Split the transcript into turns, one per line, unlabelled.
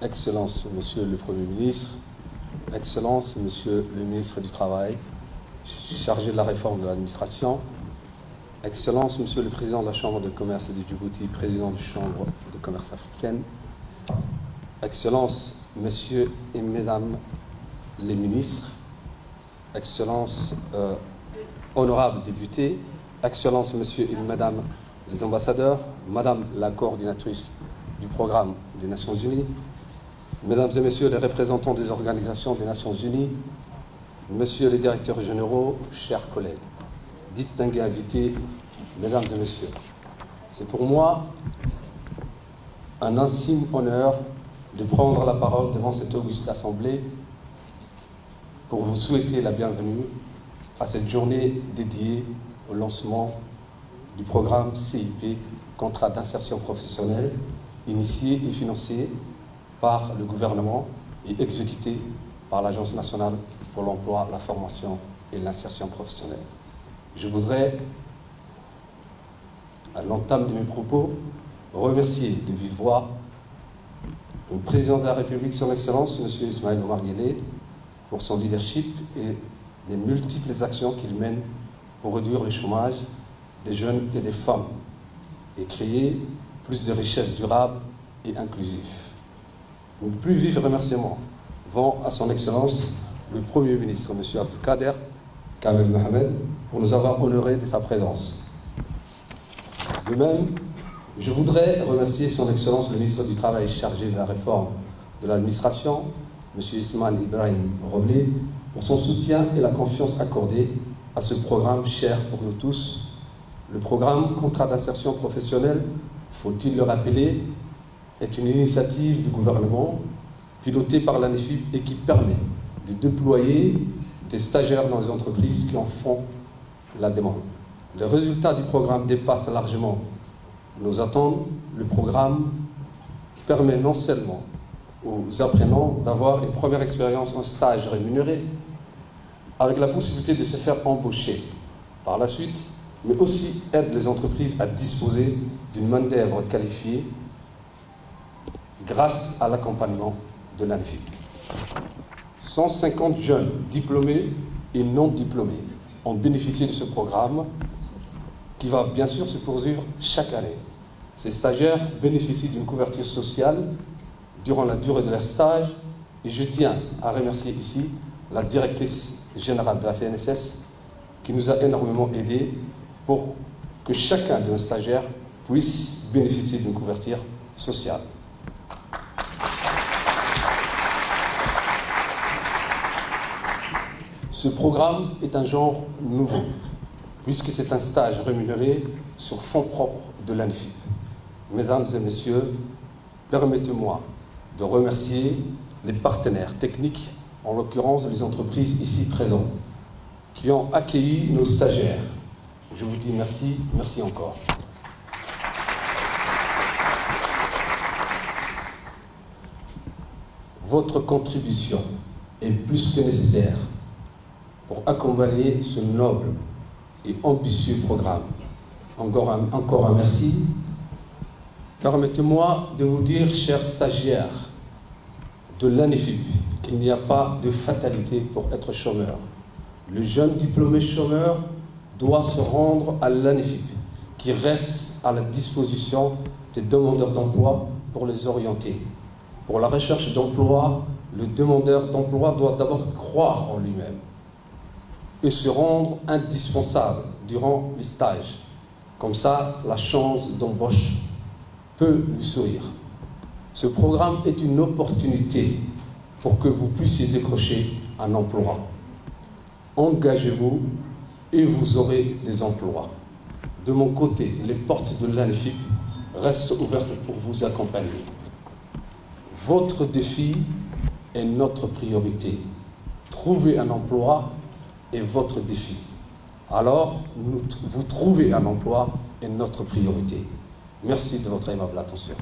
Excellence, Monsieur le Premier ministre, Excellence, Monsieur le ministre du Travail, chargé de la réforme de l'administration, Excellence, Monsieur le Président de la Chambre de commerce de Djibouti, Président de la Chambre de commerce africaine, Excellence, Messieurs et Mesdames les ministres, Excellence, honorables députés, Excellence, Messieurs et Mesdames les ambassadeurs, Madame la coordinatrice du programme des Nations Unies, Mesdames et Messieurs les représentants des organisations des Nations Unies, Messieurs les directeurs généraux, chers collègues, distingués invités, Mesdames et Messieurs, c'est pour moi un intime honneur de prendre la parole devant cette auguste assemblée pour vous souhaiter la bienvenue à cette journée dédiée au lancement du programme CIP, Contrat d'insertion professionnelle, initié et financé par le gouvernement et exécuté par l'Agence nationale pour l'emploi, la formation et l'insertion professionnelle. Je voudrais, à l'entame de mes propos, remercier de vive voix le président de la République, son Excellence, M. Ismaël Omar Guelleh, pour son leadership et les multiples actions qu'il mène pour réduire le chômage des jeunes et des femmes et créer plus de richesses durables et inclusives. Mes plus vifs remerciements vont à son Excellence le Premier ministre, M. Abdelkader Kamel Mohamed, pour nous avoir honorés de sa présence. De même, je voudrais remercier son Excellence le ministre du Travail chargé de la réforme de l'administration, M. Ismaël Ibrahim Roblé, pour son soutien et la confiance accordée à ce programme cher pour nous tous. Le programme Contrat d'insertion professionnelle, faut-il le rappeler, est une initiative du gouvernement pilotée par l'ANEFIP et qui permet de déployer des stagiaires dans les entreprises qui en font la demande. Les résultats du programme dépassent largement nos attentes. Le programme permet non seulement aux apprenants d'avoir une première expérience en stage rémunéré, avec la possibilité de se faire embaucher par la suite, mais aussi aide les entreprises à disposer d'une main-d'œuvre qualifiée grâce à l'accompagnement de l'ANEFIP. 150 jeunes diplômés et non diplômés ont bénéficié de ce programme qui va bien sûr se poursuivre chaque année. Ces stagiaires bénéficient d'une couverture sociale durant la durée de leur stage et je tiens à remercier ici la directrice générale de la CNSS qui nous a énormément aidés pour que chacun de nos stagiaires puisse bénéficier d'une couverture sociale. Ce programme est un genre nouveau, puisque c'est un stage rémunéré sur fonds propres de l'ANEFIP. Mesdames et messieurs, permettez-moi de remercier les partenaires techniques, en l'occurrence les entreprises ici présentes, qui ont accueilli nos stagiaires. Je vous dis merci, merci encore. Votre contribution est plus que nécessaire pour accompagner ce noble et ambitieux programme. Encore un merci. Permettez-moi de vous dire, chers stagiaires de l'ANEFIP, qu'il n'y a pas de fatalité pour être chômeur. Le jeune diplômé chômeur doit se rendre à l'ANEFIP, qui reste à la disposition des demandeurs d'emploi pour les orienter. Pour la recherche d'emploi, le demandeur d'emploi doit d'abord croire en lui-même et se rendre indispensable durant les stages. Comme ça, la chance d'embauche peut lui sourire. Ce programme est une opportunité pour que vous puissiez décrocher un emploi. Engagez-vous et vous aurez des emplois. De mon côté, les portes de l'ANEFIP restent ouvertes pour vous accompagner. Votre défi est notre priorité. Trouver un emploi est votre défi. Alors, vous trouvez un emploi est notre priorité. Merci de votre aimable attention.